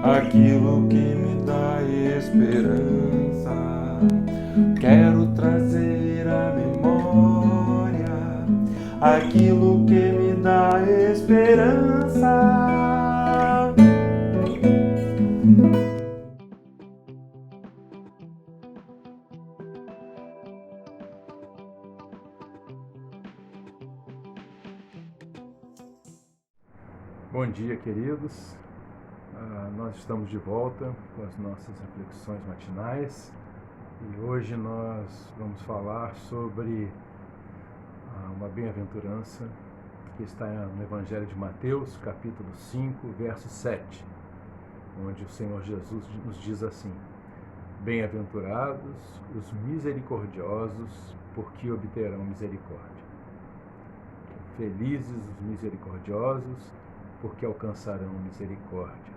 aquilo que me dá esperança. Quero trazer à memória aquilo que me dá esperança. Bom dia, queridos. Nós estamos de volta com as nossas reflexões matinais e hoje nós vamos falar sobre uma bem-aventurança que está no Evangelho de Mateus, capítulo 5, verso 7, onde o Senhor Jesus nos diz assim: Bem-aventurados os misericordiosos, porque obterão misericórdia. Felizes os misericordiosos, porque alcançarão misericórdia.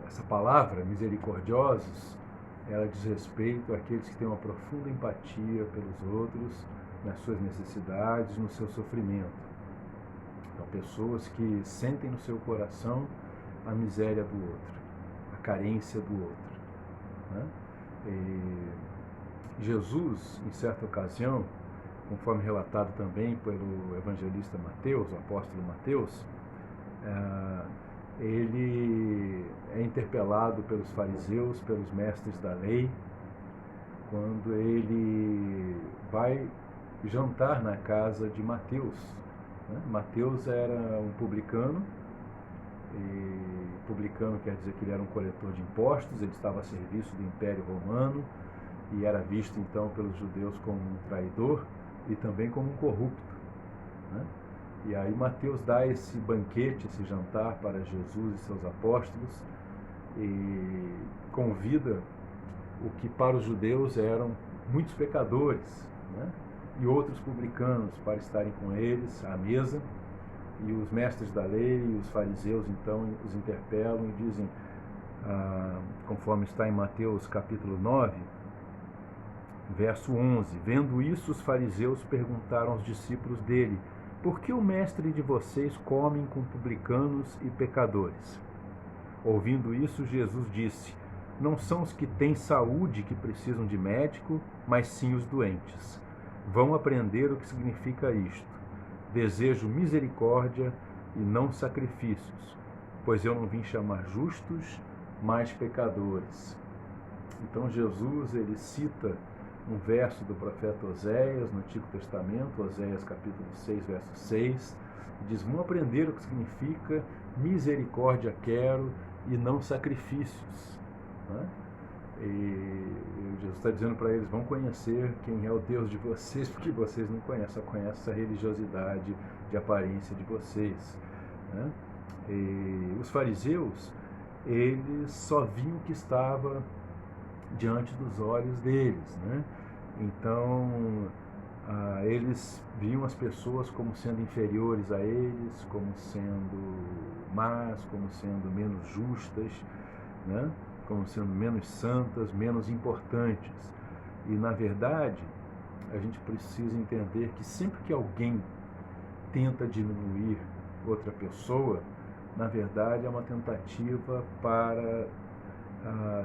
Essa palavra, misericordiosos, ela diz respeito àqueles que têm uma profunda empatia pelos outros, nas suas necessidades, no seu sofrimento. São pessoas que sentem no seu coração a miséria do outro, a carência do outro, né? Jesus, em certa ocasião, conforme relatado também pelo evangelista Mateus, o apóstolo Mateus, ele é interpelado pelos fariseus, pelos mestres da lei, quando ele vai jantar na casa de Mateus. Mateus era um publicano, e publicano quer dizer que ele era um coletor de impostos, ele estava a serviço do Império Romano e era visto então pelos judeus como um traidor e também como um corrupto, né? E aí Mateus dá esse banquete, esse jantar para Jesus e seus apóstolos e convida o que para os judeus eram muitos pecadores, né? E outros publicanos para estarem com eles à mesa. E os mestres da lei, os fariseus então os interpelam e dizem, conforme está em Mateus capítulo 9, verso 11, vendo isso, os fariseus perguntaram aos discípulos dele: por que o mestre de vocês come com publicanos e pecadores? Ouvindo isso, Jesus disse: não são os que têm saúde que precisam de médico, mas sim os doentes. Vão aprender o que significa isto. Desejo misericórdia e não sacrifícios, pois eu não vim chamar justos, mas pecadores. Então Jesus, ele cita um verso do profeta Oséias, no Antigo Testamento, Oséias capítulo 6, verso 6, diz: vão aprender o que significa misericórdia quero e não sacrifícios, né? E Jesus está dizendo para eles: vão conhecer quem é o Deus de vocês, porque vocês não conhecem, só conhecem a religiosidade de aparência de vocês, né? E os fariseus, eles só viam o que estava diante dos olhos deles, né? Então, eles viam as pessoas como sendo inferiores a eles, como sendo más, como sendo menos justas, né? Como sendo menos santas, menos importantes. E, na verdade, a gente precisa entender que sempre que alguém tenta diminuir outra pessoa, na verdade é uma tentativa para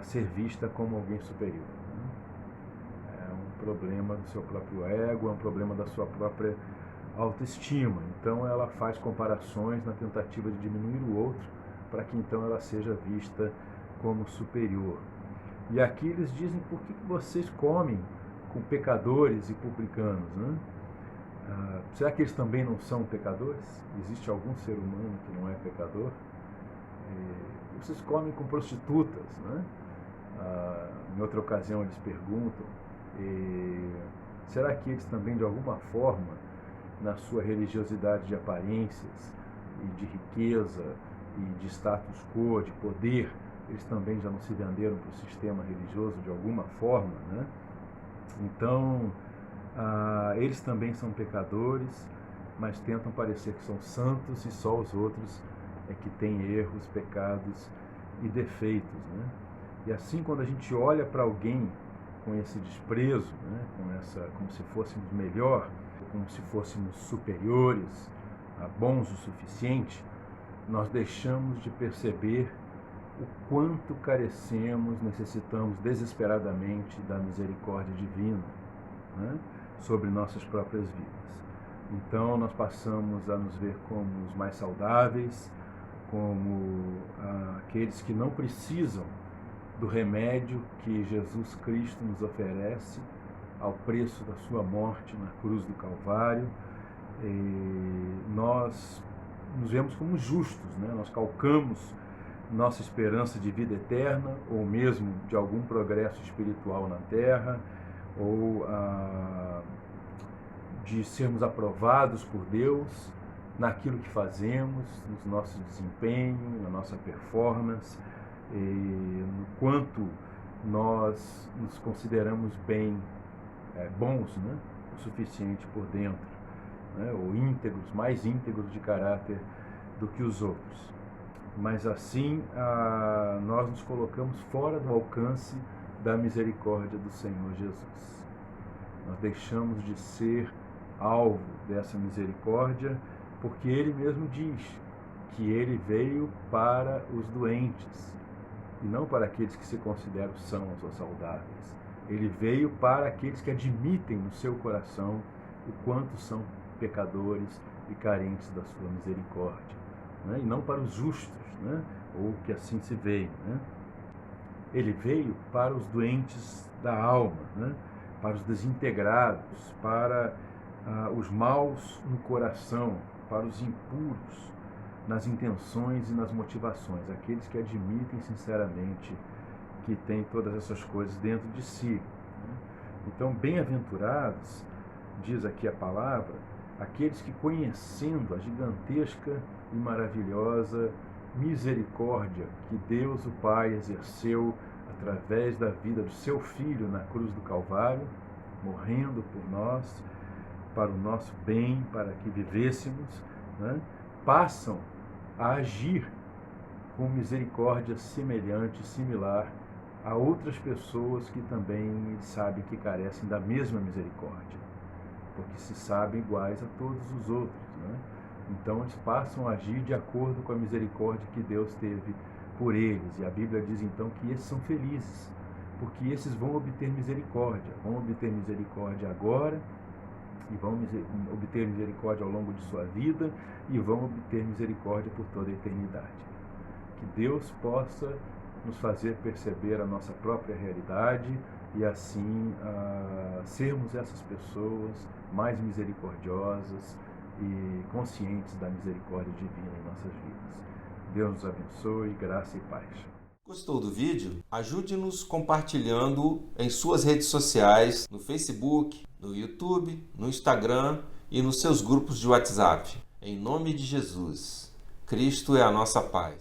ser vista como alguém superior. É um problema do seu próprio ego, é um problema da sua própria autoestima. Então ela faz comparações na tentativa de diminuir o outro, para que então ela seja vista como superior. E aqui eles dizem: por que vocês comem com pecadores e publicanos, né? Será que eles também não são pecadores? Existe algum ser humano que não é pecador? Vocês comem com prostitutas, né? Em outra ocasião eles perguntam: será que eles também, de alguma forma, na sua religiosidade de aparências e de riqueza e de status quo, de poder, eles também já não se venderam para o sistema religioso de alguma forma, né? Então, eles também são pecadores, mas tentam parecer que são santos e só os outros é que têm erros, pecados e defeitos, né? E assim, quando a gente olha para alguém com esse desprezo, né, como se fôssemos melhor, como se fôssemos superiores, bons o suficiente, nós deixamos de perceber o quanto carecemos, necessitamos desesperadamente da misericórdia divina, né, sobre nossas próprias vidas. Então nós passamos a nos ver como os mais saudáveis, como aqueles que não precisam do remédio que Jesus Cristo nos oferece ao preço da sua morte na cruz do Calvário. E nós nos vemos como justos, né? Nós calcamos nossa esperança de vida eterna, ou mesmo de algum progresso espiritual na Terra, ou de sermos aprovados por Deus naquilo que fazemos, no nosso desempenho, na nossa performance, e no quanto nós nos consideramos bem bons, né? O suficiente por dentro, né? Ou íntegros, mais íntegros de caráter do que os outros. Mas assim nós nos colocamos fora do alcance da misericórdia do Senhor Jesus. Nós deixamos de ser alvo dessa misericórdia, porque Ele mesmo diz que Ele veio para os doentes e não para aqueles que se consideram sãos ou saudáveis. Ele veio para aqueles que admitem no seu coração o quanto são pecadores e carentes da sua misericórdia, né? E não para os justos, né? Ou que assim se veem, né? Ele veio para os doentes da alma, né? Para os desintegrados, para os maus no coração, para os impuros nas intenções e nas motivações, aqueles que admitem sinceramente que tem todas essas coisas dentro de si, né? Então, bem-aventurados, diz aqui a palavra, aqueles que, conhecendo a gigantesca e maravilhosa misericórdia que Deus o Pai exerceu através da vida do seu Filho na cruz do Calvário, morrendo por nós, para o nosso bem, para que vivêssemos, né, passam a agir com misericórdia semelhante, similar a outras pessoas que também sabem que carecem da mesma misericórdia, porque se sabem iguais a todos os outros, né? Então eles passam a agir de acordo com a misericórdia que Deus teve por eles. E a Bíblia diz então que esses são felizes, porque esses vão obter misericórdia agora, e vão obter misericórdia ao longo de sua vida, e vão obter misericórdia por toda a eternidade. Que Deus possa nos fazer perceber a nossa própria realidade e assim sermos essas pessoas mais misericordiosas e conscientes da misericórdia divina em nossas vidas. Deus nos abençoe, graça e paz. Gostou do vídeo? Ajude-nos compartilhando em suas redes sociais, no Facebook, no YouTube, no Instagram e nos seus grupos de WhatsApp. Em nome de Jesus, Cristo é a nossa paz.